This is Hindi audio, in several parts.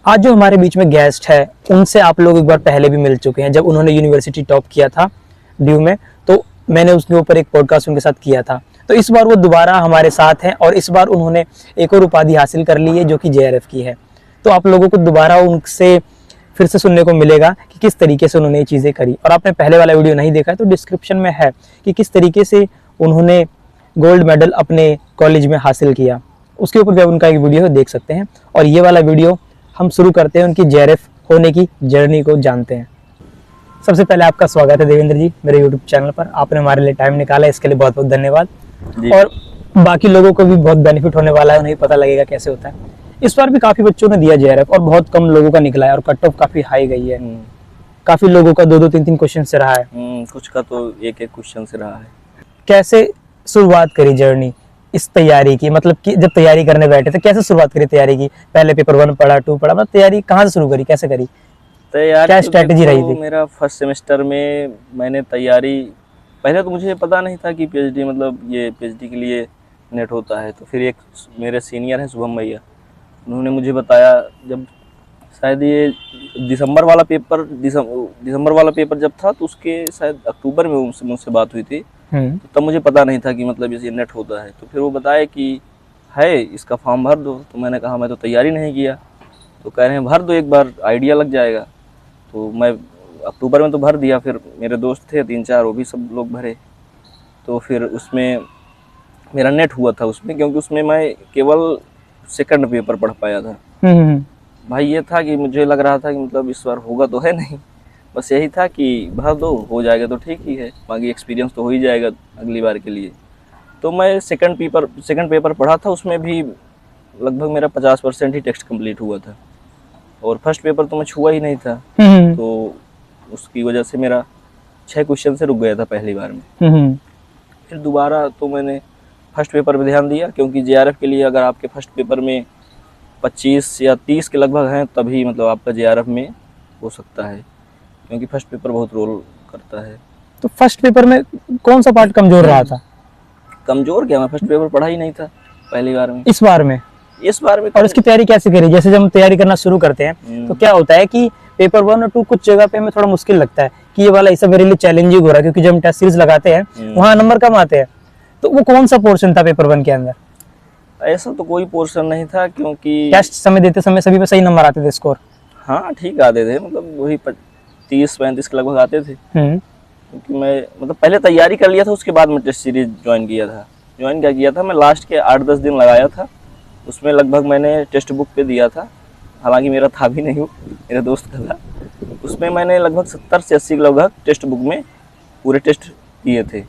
आज जो हमारे बीच में गेस्ट है उनसे आप लोग एक बार पहले भी मिल चुके हैं, जब उन्होंने यूनिवर्सिटी टॉप किया था ड्यू में, तो मैंने उसके ऊपर एक पॉडकास्ट उनके साथ किया था। तो इस बार वो दोबारा हमारे साथ हैं और इस बार उन्होंने एक और उपाधि हासिल कर ली है जो कि जेआरएफ की है। तो आप लोगों को दोबारा उनसे फिर से सुनने को मिलेगा कि किस तरीके से उन्होंने ये चीज़ें करी। और आपने पहले वाला वीडियो नहीं देखा है तो डिस्क्रिप्शन में है कि किस तरीके से उन्होंने गोल्ड मेडल अपने कॉलेज में हासिल किया, उसके ऊपर भी उनका एक वीडियो देख सकते हैं। और ये वाला वीडियो हम शुरू करते हैं उनकी जेआरएफ होने की जर्नी को जानते हैं। सबसे पहले आपका स्वागत है देवेंद्र जी मेरे यूट्यूब चैनल पर। आपने हमारे लिए टाइम निकाला, इसके लिए बहुत बहुत धन्यवाद। और बाकी लोगों को भी बहुत बेनिफिट होने वाला है, उन्हें पता लगेगा कैसे होता है। इस बार भी काफी बच्चों ने दिया जेआरएफ और बहुत कम लोगों का निकला है और कट ऑफ काफी हाई गई है। काफी लोगों का 2-2, 3-3 क्वेश्चन से रहा है, कुछ का तो एक क्वेश्चन से रहा है। कैसे शुरुआत करी जर्नी इस तैयारी की, मतलब कि जब तैयारी करने बैठे थे कैसे शुरुआत करी तैयारी की? पहले पेपर 1 पढ़ा, 2 पढ़ा, मतलब तैयारी कहाँ से शुरू करी, कैसे करी, तैयारी क्या स्ट्रेटेजी रही थी? मेरा फर्स्ट सेमेस्टर में मैंने तैयारी, पहले तो मुझे पता नहीं था कि पीएचडी मतलब ये पीएचडी के लिए नेट होता है। तो फिर एक मेरे सीनियर हैं शुभम भैया, उन्होंने मुझे बताया, जब शायद ये दिसंबर वाला पेपर जब था तो उसके शायद अक्टूबर में मुझसे बात हुई थी। तो तब मुझे पता नहीं था कि मतलब ये नेट होता है। तो फिर वो बताया कि है इसका फॉर्म भर दो। तो मैंने कहा मैं तो तैयारी नहीं किया। तो कह रहे हैं भर दो, एक बार आइडिया लग जाएगा। तो मैं अक्टूबर में तो भर दिया। फिर मेरे दोस्त थे 3-4, वो भी सब लोग भरे। तो फिर उसमें मेरा नेट हुआ था उसमें, क्योंकि उसमें मैं केवल सेकंड पेपर पढ़ पाया था। भाई ये था कि मुझे लग रहा था कि मतलब इस बार होगा तो है नहीं, बस यही था कि भर दो, हो जाएगा तो ठीक ही है, बाकी एक्सपीरियंस तो हो ही जाएगा अगली बार के लिए। तो मैं सेकंड पेपर पढ़ा था, उसमें भी लगभग मेरा 50% ही टेक्स्ट कंप्लीट हुआ था। और फर्स्ट पेपर तो मैं छुआ ही नहीं था। तो उसकी वजह से मेरा 6 क्वेश्चन से रुक गया था पहली बार में। फिर दोबारा तो मैंने फर्स्ट पेपर पे ध्यान दिया, क्योंकि जेआरएफ के लिए अगर आपके फर्स्ट पेपर में 25 या 30 के लगभग हैं तभी मतलब आपका जेआरएफ में हो सकता है, क्योंकि फर्स्ट पेपर बहुत रोल करता है। तो फर्स्ट पेपर में कौन सा पार्ट कमजोर रहा था? कमजोर क्या, मैं फर्स्ट पेपर पढ़ा ही नहीं था पहली बार में। इस बार में और इसकी तैयारी कैसे करी? जैसे जब हम तैयारी करना शुरू करते हैं तो क्या होता है कि पेपर 1 और 2 कुछ जगह पे हमें थोड़ा मुश्किल लगता है कि ये वाला ऐसा मेरे लिए चैलेंजिंग हो रहा है, क्योंकि जब हम टेस्ट सीरीज लगाते हैं वहाँ नंबर कम आते हैं। तो वो कौन सा पोर्शन था पेपर 1 के अंदर? ऐसा तो कोई पोर्शन नहीं था, क्योंकि टेस्ट समय देते समय सभी पे सही नंबर आते थे, स्कोर हाँ ठीक आते थे, मतलब वही 30-35 के लगभग आते थे। क्योंकि मैं मतलब पहले तैयारी कर लिया था, उसके बाद मैं टेस्ट सीरीज ज्वाइन क्या किया था मैं लास्ट के 8-10 दिन लगाया था। उसमें लगभग मैंने टेक्स्ट बुक पे दिया था, हालांकि मेरा था भी नहीं, मेरे दोस्त का था। उसमें मैंने लगभग 70 से 80 के लगभग टेक्स्ट बुक में पूरे टेस्ट दिए थे,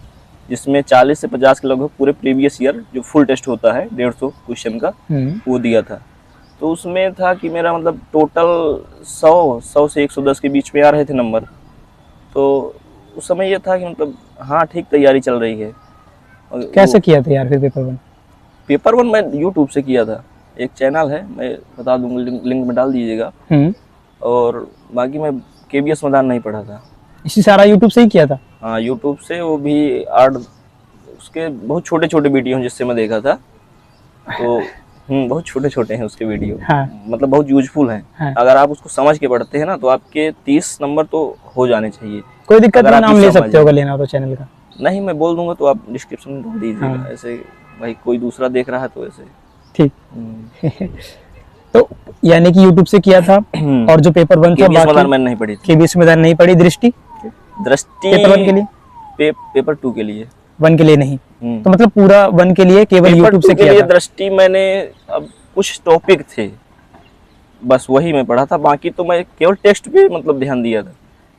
जिसमें 40 से 50 के लगभग पूरे प्रीवियस ईयर जो फुल टेस्ट होता है 150 क्वेश्चन का, वो दिया था। तो उसमें था कि मेरा मतलब टोटल 100 से 110 के बीच में आ रहे थे नंबर। तो उस समय ये था कि मतलब हाँ ठीक तैयारी चल रही है। कैसे किया था यार फिर पेपर 1 मैं यूट्यूब से किया था, एक चैनल है, मैं बता दूंगा, लिंक में डाल दीजिएगा। और बाकी मैं केबीएस मैदान नहीं पढ़ा था, इसी सारा यूट्यूब से ही किया था। हाँ यूट्यूब से, वो भी 8 उसके बहुत छोटे छोटे वीडियो हैं जिससे मैं देखा था। तो बहुत छोटे छोटे हैं उसके वीडियो। मतलब बहुत यूजफुल हैं। अगर आप उसको समझ के पढ़ते हैं ना तो आपके 30 नंबर तो हो जाने चाहिए। कोई दिक्कत नहीं, नाम ले सकते हो अगर लेना हो तो चैनल का। नहीं मैं बोल दूंगा तो आप डिस्क्रिप्शन में डाल दीजिएगा। ऐसे भाई कोई दूसरा देख रहा है तो ऐसे ठीक। तो यानी कि यूट्यूब से किया था। और जो पेपर 1 था मैदान मैंने नहीं पढ़ी थी, केबीएस मैदान नहीं पढ़ी। दृष्टि पेपर 1 के लिए, पेपर 2 के लिए, 1 के लिए नहीं। तो मतलब पूरा 1 के लिए केवल यूट्यूब से किया था। दृष्टि मैंने अब कुछ टॉपिक थे बस वही मैं पढ़ा था, बाकी तो मैं केवल टेक्स्ट पे मतलब ध्यान दिया था।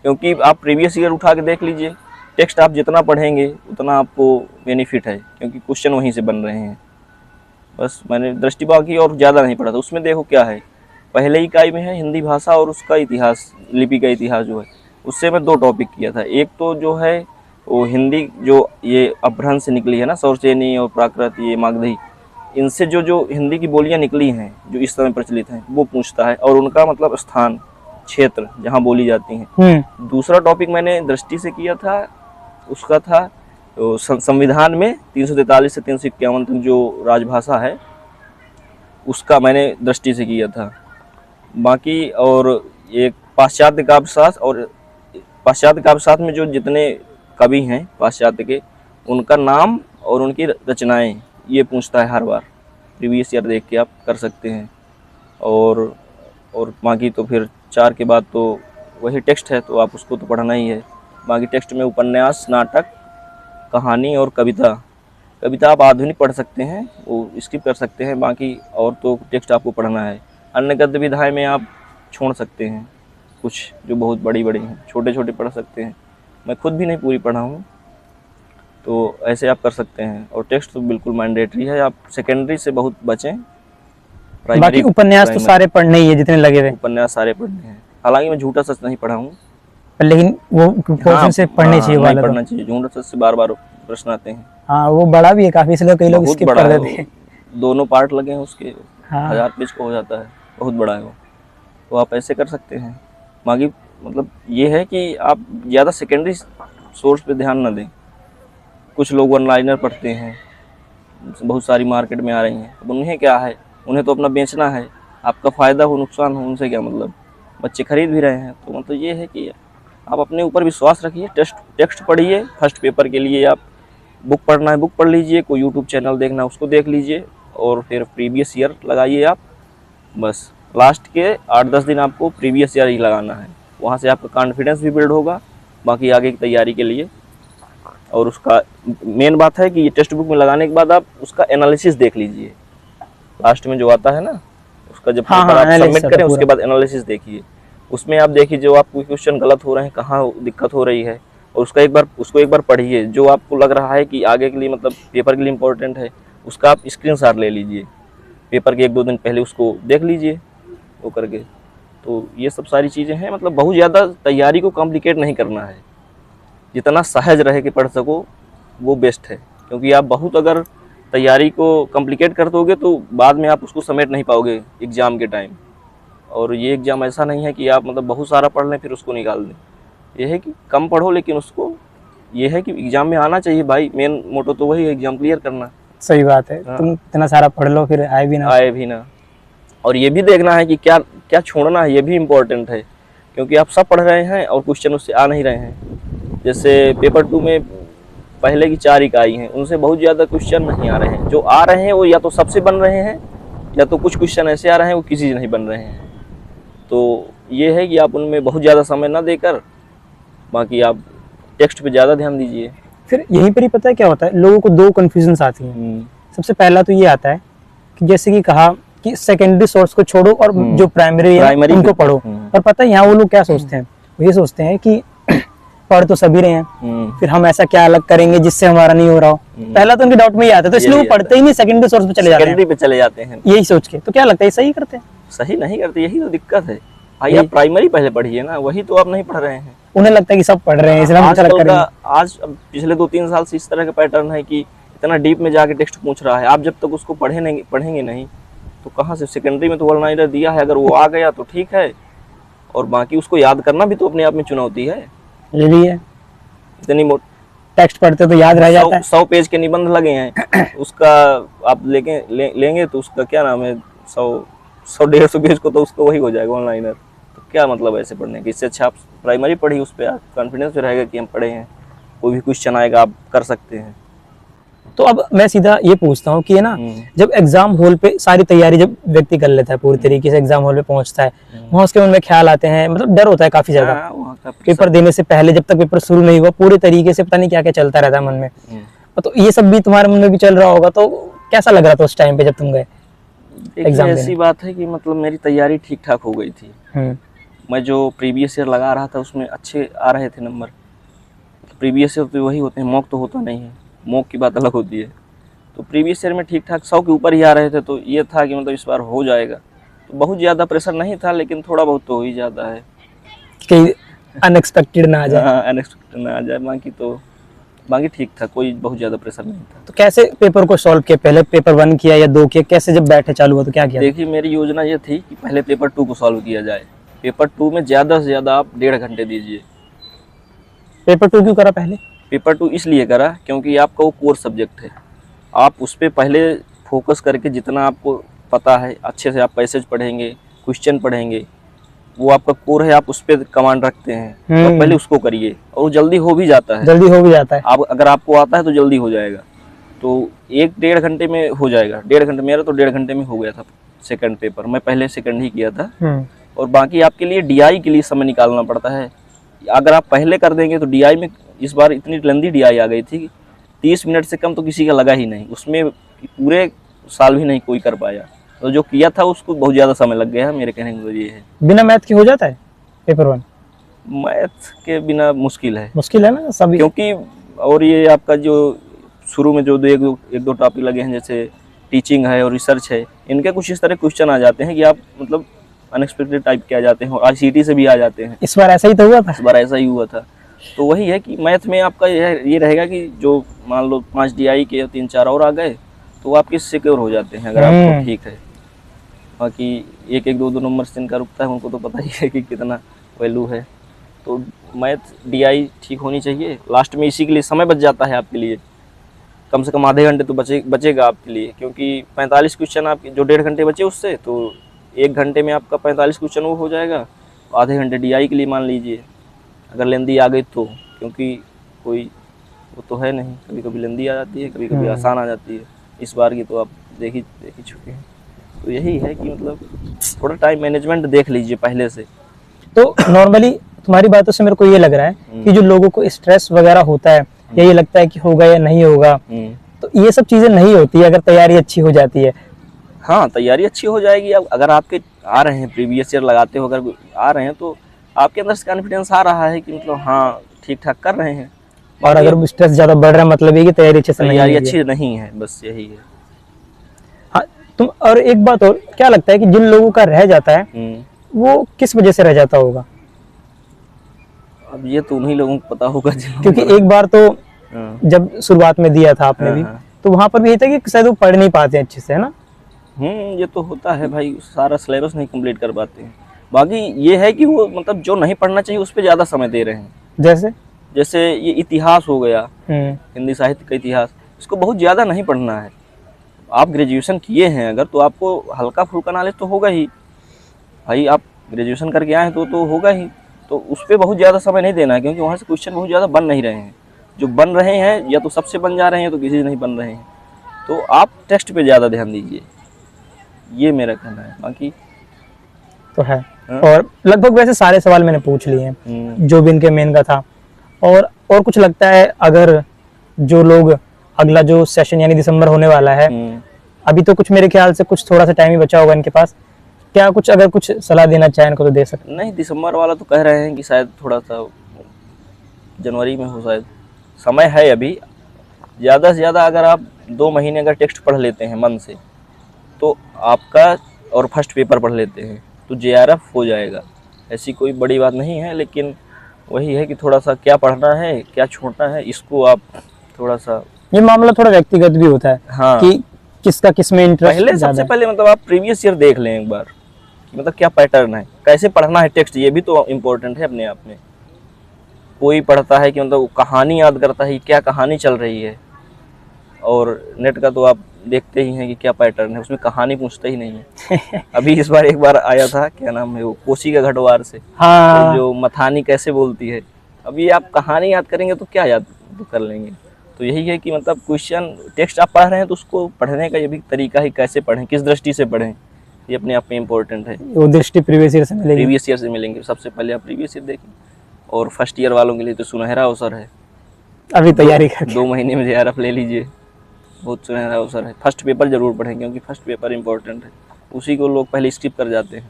क्योंकि आप प्रीवियस ईयर उठा के देख लीजिए, टेक्स्ट आप जितना पढ़ेंगे उतना आपको बेनिफिट है, क्योंकि क्वेश्चन वहीं से बन रहे हैं। बस मैंने दृष्टि बाकी और ज़्यादा नहीं पढ़ा था। उसमें देखो क्या है, पहले इकाई में है हिंदी भाषा और उसका इतिहास, लिपि का इतिहास जो है, उससे मैं 2 टॉपिक किया था। एक तो जो है वो हिंदी जो ये अपभ्रंश से निकली है ना, सौरसेनी और प्राकृत, ये मागधी, इनसे जो हिंदी की बोलियां निकली हैं जो इस समय प्रचलित हैं वो पूछता है, और उनका मतलब स्थान, क्षेत्र जहाँ बोली जाती हैं। दूसरा टॉपिक मैंने दृष्टि से किया था, उसका था तो संविधान में 343 से 351 तक जो राजभाषा है उसका मैंने दृष्टि से किया था। बाकी और एक पाश्चात्य काव्य शास्त्र में जो जितने कवि हैं पाश्चात्य के, उनका नाम और उनकी रचनाएं ये पूछता है हर बार। प्रीवियस ईयर देख के आप कर सकते हैं। और बाकी तो फिर 4 के बाद तो वही टेक्स्ट है, तो आप उसको तो पढ़ना ही है। बाकी टेक्स्ट में उपन्यास, नाटक, कहानी और कविता आप आधुनिक पढ़ सकते हैं, वो स्किप कर सकते हैं। बाकी और तो टेक्स्ट आपको पढ़ना है। अन्य गद्य विधाएं में आप छोड़ सकते हैं, कुछ जो बहुत बड़ी हैं, छोटे पढ़ सकते हैं। मैं खुद भी नहीं पूरी पढ़ा हूँ, तो ऐसे आप कर सकते हैं। और टेक्स्ट तो बिल्कुल मैंडेटरी है, आप सेकेंडरी से बहुत बचें। बाकी उपन्यास तो सारे पढ़ने ही है जितने लगे हुए। उपन्यास सारे पढ़ने हैं। हालांकि मैं झूठा सच नहीं पढ़ा हूँ, लेकिन वो पोर्शन से पढ़ने चाहिए वाला, पढ़ना चाहिए। झूठा सच से बार प्रश्न आते हैं। हाँ, वो बड़ा भी है काफी, इसलिए कई लोग स्किप कर देते हैं। 2 पार्ट लगे हैं उसके। हाँ। 1000 पेज का हो जाता है, बहुत बड़ा है वो। तो आप ऐसे कर सकते हैं। बाकी मतलब ये है कि आप ज़्यादा सेकेंडरी सोर्स पे ध्यान न दें। कुछ लोग वन लाइनर पढ़ते हैं, बहुत सारी मार्केट में आ रही हैं। अब उन्हें क्या है, उन्हें तो अपना बेचना है। आपका फ़ायदा हो नुकसान हो उनसे क्या मतलब, बच्चे खरीद भी रहे हैं। तो मतलब ये है कि आप अपने ऊपर विश्वास रखिए। टेक्स्ट पढ़िए। फर्स्ट पेपर के लिए आप बुक पढ़ना है, बुक पढ़ लीजिए। कोई यूट्यूब चैनल देखना है, उसको देख लीजिए। और फिर प्रीवियस ईयर लगाइए आप। बस लास्ट के 8-10 दिन आपको प्रीवियस ईयर ही लगाना है। वहाँ से आपका कॉन्फिडेंस भी बिल्ड होगा बाकी आगे की तैयारी के लिए। और उसका मेन बात है कि ये टेक्स्ट बुक में लगाने के बाद आप उसका एनालिसिस देख लीजिए। लास्ट में जो आता है ना, उसका जब पेपर आप सबमिट करें उसके बाद एनालिसिस देखिए। उसमें आप देखिए जो आपको क्वेश्चन गलत हो रहे हैं, कहाँ दिक्कत हो रही है, और उसको एक बार पढ़िए। जो आपको लग रहा है कि आगे के लिए मतलब पेपर के लिए इम्पोर्टेंट है, उसका आप स्क्रीनशॉट ले लीजिए। पेपर के 1-2 दिन पहले उसको देख लीजिए वो करके। तो ये सब सारी चीज़ें हैं। मतलब बहुत ज़्यादा तैयारी को कॉम्प्लिकेट नहीं करना है। जितना सहज रह के पढ़ सको वो बेस्ट है। क्योंकि आप बहुत अगर तैयारी को कॉम्प्लिकेट कर दोगे तो बाद में आप उसको समेट नहीं पाओगे एग्ज़ाम के टाइम। और ये एग्ज़ाम ऐसा नहीं है कि आप मतलब बहुत सारा पढ़ लें फिर उसको निकाल दें। ये है कि कम पढ़ो, लेकिन उसको ये है कि एग्ज़ाम में आना चाहिए भाई। मेन मोटो तो वही है, एग्ज़ाम क्लियर करना। सही बात है। हाँ। तुम इतना सारा पढ़ लो फिर आए भी ना। और ये भी देखना है कि क्या छोड़ना है, ये भी इम्पोर्टेंट है। क्योंकि आप सब पढ़ रहे हैं और क्वेश्चन उससे आ नहीं रहे हैं। जैसे पेपर 2 में पहले की 4 इकाई हैं, उनसे बहुत ज़्यादा क्वेश्चन नहीं आ रहे हैं। जो आ रहे हैं वो या तो सबसे बन रहे हैं, या तो कुछ क्वेश्चन ऐसे आ रहे हैं वो किसी से नहीं बन रहे हैं। तो ये है कि आप उनमें बहुत ज़्यादा समय ना देकर बाकी आप टेक्स्ट पे ज़्यादा ध्यान दीजिए। फिर यहीं पर ही पता है क्या होता है, लोगों को 2 कन्फ्यूजन्स आती हैं। सबसे पहला तो ये आता है कि जैसे कि कहा कि सेकेंडरी सोर्स को छोड़ो और जो प्राइमरी है उनको पढ़ो। पर पता है यहाँ वो लोग क्या सोचते हैं, वो ये सोचते हैं कि पढ़ तो सभी रहे हैं, फिर हम ऐसा क्या अलग करेंगे जिससे हमारा नहीं हो रहा हो। पहला तो उनके डाउट में ही आता है, तो इसलिए वो पढ़ते ही नहीं, सेकेंडरी सोर्स पे चले जाते हैं यही सोच के। तो क्या लगता है सही करते हैं? सही नहीं करते, यही तो दिक्कत है भाई। आप प्राइमरी पहले पढ़िए ना, वही तो आप नहीं पढ़ रहे हैं। उन्हें लगता है कि सब पढ़ रहे हैं इसलिए हम अलग करेंगे। आज पिछले 2-3 साल से इस तरह का पैटर्न है कि इतना डीप में जाके टेक्स्ट पूछ रहा है। आप जब तक उसको पढ़ेंगे नहीं तो कहाँ से। सेकेंडरी में तो वन लाइनर दिया है, अगर वो आ गया तो ठीक है। और बाकी उसको याद करना भी तो अपने आप में चुनौती है। ये भी है, इतनी टेक्स्ट पढ़ते तो याद रह जाता है। 100 पेज के निबंध लगे हैं, उसका आप लेंगे तो उसका क्या नाम है, 100-150 पेज को तो उसको वही हो जाएगा वन लाइनर। तो क्या मतलब ऐसे पढ़ने की। इससे अच्छा आप प्राइमरी पढ़िए, उस पर कॉन्फिडेंस भी रहेगा कि हम पढ़े हैं, कोई भी क्वेश्चन आएगा आप कर सकते हैं। तो अब मैं सीधा ये पूछता हूँ कि है ना, जब एग्जाम हॉल पे सारी तैयारी जब व्यक्ति कर लेता है पूरी तरीके से, एग्जाम हॉल पे पहुंचता है, वहाँ उसके मन में ख्याल आते हैं, मतलब डर होता है काफी ज्यादा। पेपर देने से पहले जब तक पेपर शुरू नहीं हुआ पूरे तरीके से पता नहीं क्या क्या चलता रहता है मन में। तो ये सब भी तुम्हारे मन में भी चल रहा होगा, तो कैसा लग रहा था उस टाइम पे जब तुम गए एग्जाम देने? ऐसी बात है कि मतलब मेरी तैयारी ठीक ठाक हो गई थी। मैं जो प्रीवियस ईयर लगा रहा था उसमें अच्छे आ रहे थे नंबर। प्रीवियस ईयर तो वही होते हैं, मॉक तो होता नहीं है, मॉक की बात अलग होती है। तो प्रीवियस ईयर में ठीक ठाक 100 के ऊपर ही आ रहे थे, तो ये था कि मतलब इस बार हो जाएगा। तो बहुत ज़्यादा प्रेशर नहीं था, लेकिन थोड़ा बहुत तो हो ही जाता है कि अनएक्सपेक्टेड ना आ जाए। हाँ, अनएक्सपेक्टेड ना आ जाए। बाकी ठीक था, कोई बहुत ज़्यादा प्रेशर नहीं था। तो कैसे पेपर को सॉल्व किया? पहले पेपर 1 किया या 2 किया? कैसे जब बैठे चालू हुआ तो क्या किया? देखिए मेरी योजना ये थी कि पहले पेपर 2 को सॉल्व किया जाए। पेपर 2 में ज़्यादा से ज़्यादा आप 1.5 घंटे दीजिए। पेपर 2 क्यों करा पहले? पेपर 2 इसलिए करा क्योंकि आपका वो कोर सब्जेक्ट है। आप उस पर पहले फोकस करके जितना आपको पता है अच्छे से आप पैसेज पढ़ेंगे, क्वेश्चन पढ़ेंगे, वो आपका कोर है, आप उस पर कमांड रखते हैं, तो पहले उसको करिए और वो जल्दी हो भी जाता है। जल्दी हो भी जाता है। आप अगर आपको आता है तो जल्दी हो जाएगा। तो 1-1.5 घंटे में हो जाएगा। 1.5 घंटे, मेरा तो 1.5 घंटे में हो गया था सेकंड पेपर। मैं पहले सेकंड ही किया था। और बाकी आपके लिए डीआई के लिए समय निकालना पड़ता है। अगर आप पहले कर देंगे तो डीआई में इस बार इतनी लंबी डीआई आ गई थी कि 30 मिनट से कम तो किसी का लगा ही नहीं। उसमें पूरे साल भी नहीं कोई कर पाया। तो जो किया था उसको बहुत ज़्यादा समय लग गया है। मेरे कहने का मतलब ये है। बिना मैथ के हो जाता है पेपर 1? मैथ के बिना मुश्किल है। मुश्किल है ना सभी, क्योंकि और ये आपका जो शुरू में जो एक दो टॉपिक लगे हैं, जैसे टीचिंग है और रिसर्च है, इनके कुछ इस तरह क्वेश्चन आ जाते हैं कि आप मतलब अनएक्सपेक्टेड टाइप के आ जाते हैं और आईसीटी से भी आ जाते हैं। इस बार ऐसा ही तो हुआ था। इस बार ऐसा ही हुआ था। तो वही है कि मैथ में आपका ये रहेगा कि जो मान लो 5 डीआई के 3-4 और आ गए तो वो आपके सिक्योर हो जाते हैं अगर आपको ठीक है। बाकी 1-1, 2-2 नंबर से जिनका रुकता है उनको तो पता ही है कि कितना वैल्यू है। तो मैथ डीआई ठीक होनी चाहिए। लास्ट में इसी के लिए समय बच जाता है आपके लिए, कम से कम आधे घंटे तो बचेगा आपके लिए। क्योंकि 45 क्वेश्चन आपके जो 1.5 घंटे बचे उससे, तो 1 घंटे में आपका 45 क्वेश्चन वो हो जाएगा। आधे घंटे डीआई के लिए मान लीजिए, अगर लेंदी आ गई तो, क्योंकि कोई वो तो है नहीं, कभी कभी लेंदी आ जाती है, कभी कभी आसान आ जाती है। इस बार की तो आप देख ही चुके हैं। तो यही है कि मतलब थोड़ा टाइम मैनेजमेंट देख लीजिए पहले से। तो नॉर्मली तुम्हारी बातों से मेरे को ये लग रहा है कि जो लोगों को स्ट्रेस वगैरह होता है या ये लगता है कि होगा या नहीं होगा, तो ये सब चीजें नहीं होती है अगर तैयारी अच्छी हो जाती है। हाँ, तैयारी अच्छी हो जाएगी। अब अगर आपके आ रहे हैं, प्रीवियस ईयर लगाते हो अगर आ रहे हैं, तो आपके अंदर से कॉन्फिडेंस आ रहा है कि मतलब हाँ ठीक ठाक कर रहे हैं। और अगर स्ट्रेस ज्यादा बढ़ रहा है मतलब ये कि तैयारी अच्छे से नहीं तैयारी है। अच्छी नहीं है, बस यही है। हाँ, तुम और एक बात और, क्या लगता है कि जिन लोगों का रह जाता है वो किस वजह से रह जाता होगा? अब ये तो उन्हीं लोगों को पता होगा क्योंकि एक बार तो जब शुरुआत में दिया था आपने भी, तो वहां पर भी ये था कि शायद वो पढ़ नहीं पाते अच्छे से, है ना? ये तो होता है भाई, सारा सिलेबस नहीं कंप्लीट कर पाते हैं। बाकी ये है कि वो मतलब जो नहीं पढ़ना चाहिए उस पर ज़्यादा समय दे रहे हैं। जैसे ये इतिहास हो गया, हिंदी साहित्य का इतिहास, इसको बहुत ज़्यादा नहीं पढ़ना है। आप ग्रेजुएशन किए हैं अगर, तो आपको हल्का फुल्का नॉलेज तो होगा ही भाई। आप ग्रेजुएशन करके आए हैं तो होगा ही। तो उस पर बहुत ज़्यादा समय नहीं देना है, क्योंकि वहाँ से क्वेश्चन बहुत ज़्यादा बन नहीं रहे हैं। जो बन रहे हैं या तो सबसे बन जा रहे हैं, तो किसी से नहीं बन रहे हैं। तो आप टेस्ट पे ज़्यादा ध्यान दीजिए, ये मेरा कहना है। बाकी तो है। और लगभग वैसे सारे सवाल मैंने पूछ लिए हैं जो भी इनके मेन का था। और कुछ लगता है अगर जो लोग अगला जो सेशन यानी दिसंबर होने वाला है, अभी तो कुछ मेरे ख्याल से कुछ थोड़ा सा टाइम ही बचा होगा इनके पास, क्या कुछ अगर कुछ सलाह देना चाहें इनको तो दे सकते? नहीं, दिसंबर वाला तो कह रहे हैं कि शायद थोड़ा सा जनवरी में हो, शायद समय है अभी। ज़्यादा से ज़्यादा अगर आप 2 महीने अगर टेक्स्ट पढ़ लेते हैं मन से, तो आपका, और फर्स्ट पेपर पढ़ लेते हैं, तो जेआरएफ हो जाएगा। ऐसी कोई बड़ी बात नहीं है, लेकिन वही है कि थोड़ा सा क्या पढ़ना है क्या छोड़ना है, इसको आप थोड़ा सा, ये मामला थोड़ा व्यक्तिगत भी होता है। हाँ, कि किसका किसमें इंटरेस्ट पहले सबसे पहले मतलब आप प्रीवियस ईयर देख लें एक बार, मतलब क्या पैटर्न है, कैसे पढ़ना है टेक्स्ट, ये भी तो इम्पोर्टेंट है अपने आप में। कोई पढ़ता है कि मतलब कहानी याद करता है, क्या कहानी चल रही है, और नेट का तो आप देखते ही हैं कि क्या पैटर्न है, उसमें कहानी पूछते ही नहीं है। अभी इस बार एक बार आया था, क्या नाम है वो, कोसी का घटवार से, हाँ, जो मथानी कैसे बोलती है। अभी आप कहानी याद करेंगे तो क्या याद तो कर लेंगे। तो यही है कि मतलब क्वेश्चन टेक्स्ट आप पढ़ रहे हैं तो उसको पढ़ने का ये भी तरीका है, कैसे पढ़ें, किस दृष्टि से पढ़ें, ये अपने आप में इम्पोर्टेंट है। वो दृष्टि प्रीवियस ईयर से मिलेगी। प्रीवियस ईयर से मिलेंगे, सबसे पहले आप प्रीवियस ईयर देखें। और फर्स्ट ईयर वालों के लिए तो सुनहरा अवसर है, अभी तैयारी करके 2 महीने में जेआरएफ ले लीजिए, बहुत सुनहरा अवसर है। फर्स्ट पेपर जरूर पढ़ें, क्योंकि फर्स्ट पेपर इंपॉर्टेंट है, उसी को लोग पहले स्किप कर जाते हैं।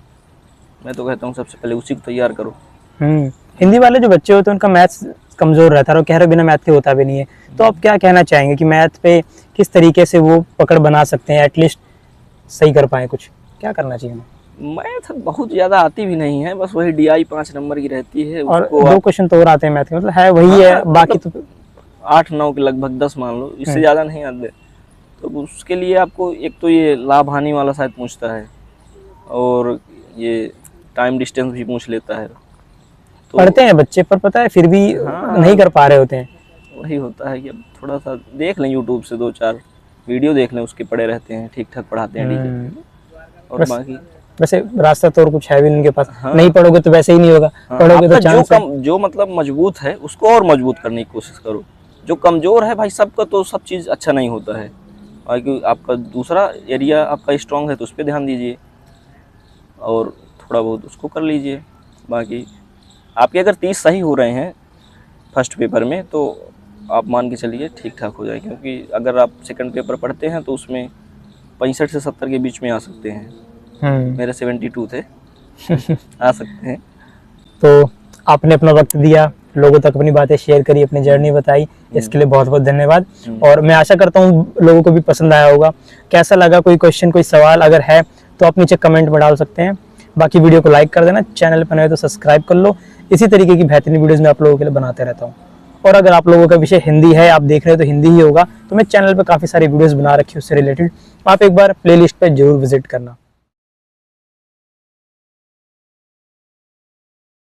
मैं तो कहता हूँ सबसे पहले उसी को तैयार करो। हिंदी वाले जो बच्चे होते हैं उनका मैथ्स कमजोर रहता है, और कह रहे बिना मैथ के होता भी नहीं है। तो आप क्या कहना चाहेंगे कि मैथ पे किस तरीके से वो पकड़ बना सकते हैं, एटलीस्ट सही कर पाए, कुछ क्या करना चाहिए? मैथ बहुत ज़्यादा आती भी नहीं है, बस वही डीआई 5 नंबर की रहती है, और 2 क्वेश्चन तो और आते हैं मैथ के, मतलब है वही है, बाकी तो 8-9 के लगभग 10 मान लो, इससे ज़्यादा नहीं आते। तो उसके लिए आपको एक तो ये लाभ हानि वाला शायद पूछता है, और ये टाइम डिस्टेंस भी पूछ लेता है। तो पढ़ते हैं बच्चे, पर पता है फिर भी नहीं कर पा रहे होते हैं। वही होता है कि अब थोड़ा सा देख लें, यूट्यूब से 2-4 वीडियो देख लें, उसके पढ़े रहते हैं, ठीक ठाक पढ़ाते हैं टीचर। और बाकी वैसे रास्ता तो और कुछ है भी नहीं उनके पास। हाँ। नहीं पढ़ोगे तो वैसे ही नहीं होगा, हाँ, पढ़ोगे तो आपका चांस है। जो मतलब मजबूत है उसको और मजबूत करने की कोशिश करो। जो कमजोर है भाई, सबका तो सब चीज़ अच्छा नहीं होता है। बाकी आपका दूसरा एरिया आपका स्ट्रांग है तो उस पर ध्यान दीजिए और थोड़ा बहुत उसको कर लीजिए। बाकी आपके अगर 30 सही हो रहे हैं फर्स्ट पेपर में तो आप मान के चलिए ठीक ठाक हो जाए, क्योंकि अगर आप सेकंड पेपर पढ़ते हैं तो उसमें 65 से 70 के बीच में आ सकते हैं। मेरे 72 थे आ सकते हैं। तो आपने अपना वक्त दिया, लोगों तक अपनी बातें शेयर करी, अपनी जर्नी बताई, इसके लिए बहुत बहुत धन्यवाद। और मैं आशा करता हूँ लोगों को भी पसंद आया होगा। कैसा लगा, कोई क्वेश्चन कोई सवाल अगर है तो आप नीचे कमेंट में डाल सकते हैं। बाकी वीडियो को लाइक कर देना, चैनल पर नए तो सब्सक्राइब कर लो। इसी तरीके की बेहतरीन वीडियोस मैं आप लोगों के लिए बनाते रहता हूँ। और अगर आप लोगों का विषय हिंदी है, आप देख रहे हो तो हिंदी ही होगा, तो मैं चैनल पर काफ़ी सारी वीडियोस बना रखी हूँ उससे रिलेटेड। आप एक बार प्लेलिस्ट पर जरूर विजिट करना।